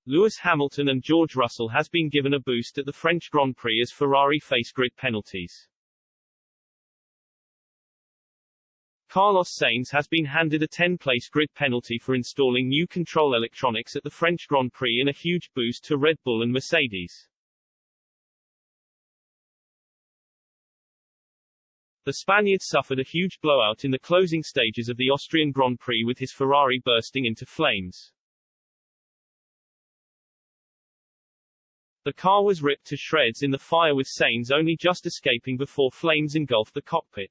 Lewis Hamilton and George Russell has been given a boost at the French Grand Prix as Ferrari face grid penalties. Carlos Sainz has been handed a 10-place grid penalty for installing new control electronics at the French Grand Prix in a huge boost to Red Bull and Mercedes. The Spaniard suffered a huge blowout in the closing stages of the Austrian Grand Prix with his Ferrari bursting into flames. The car was ripped to shreds in the fire with Sainz only just escaping before flames engulfed the cockpit.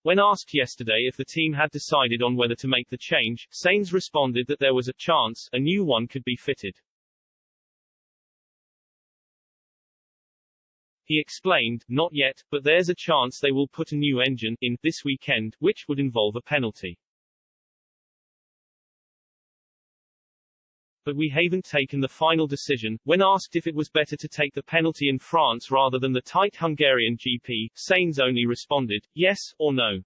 When asked yesterday if the team had decided on whether to make the change, Sainz responded that there was a chance a new one could be fitted. He explained, "Not yet, but there's a chance they will put a new engine in this weekend, which would involve a penalty. But we haven't taken the final decision." When asked if it was better to take the penalty in France rather than the tight Hungarian GP, Sainz only responded, "Yes, or no."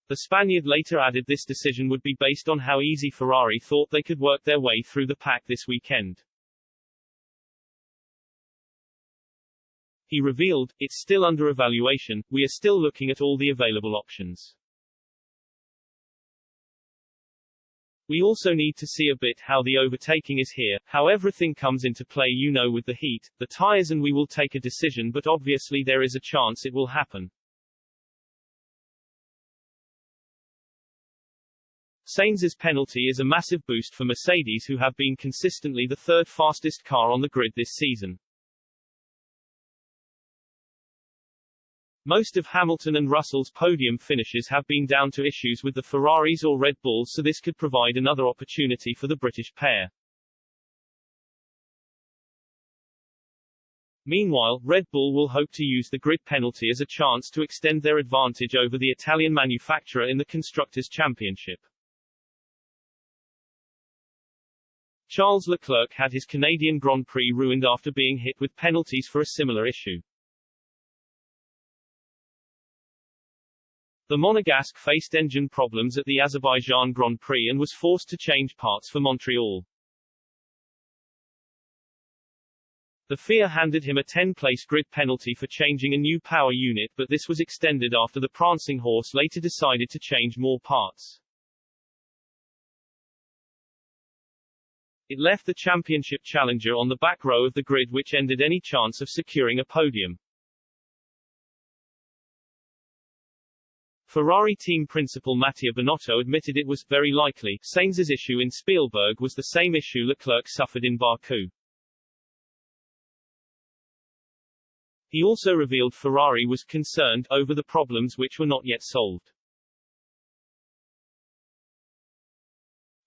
The Spaniard later added this decision would be based on how easy Ferrari thought they could work their way through the pack this weekend. He revealed, "It's still under evaluation, we are still looking at all the available options. We also need to see a bit how the overtaking is here, how everything comes into play with the heat, the tires, and we will take a decision, but obviously there is a chance it will happen." Sainz's penalty is a massive boost for Mercedes, who have been consistently the third fastest car on the grid this season. Most of Hamilton and Russell's podium finishes have been down to issues with the Ferraris or Red Bulls, so this could provide another opportunity for the British pair. Meanwhile, Red Bull will hope to use the grid penalty as a chance to extend their advantage over the Italian manufacturer in the Constructors' Championship. Charles Leclerc had his Canadian Grand Prix ruined after being hit with penalties for a similar issue. The Monegasque faced engine problems at the Azerbaijan Grand Prix and was forced to change parts for Montreal. The FIA handed him a 10-place grid penalty for changing a new power unit, but this was extended after the prancing horse later decided to change more parts. It left the championship challenger on the back row of the grid, which ended any chance of securing a podium. Ferrari team principal Mattia Binotto admitted it was very likely Sainz's issue in Spielberg was the same issue Leclerc suffered in Baku. He also revealed Ferrari was concerned over the problems which were not yet solved.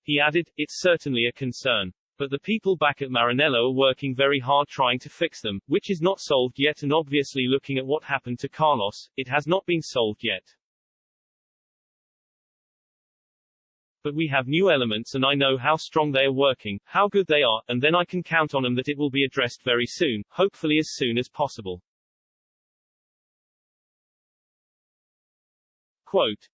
He added, "It's certainly a concern. But the people back at Maranello are working very hard trying to fix them, which is not solved yet, and obviously looking at what happened to Carlos, it has not been solved yet. But we have new elements and I know how strong they are working, how good they are, and then I can count on them that it will be addressed very soon, hopefully as soon as possible." Quote,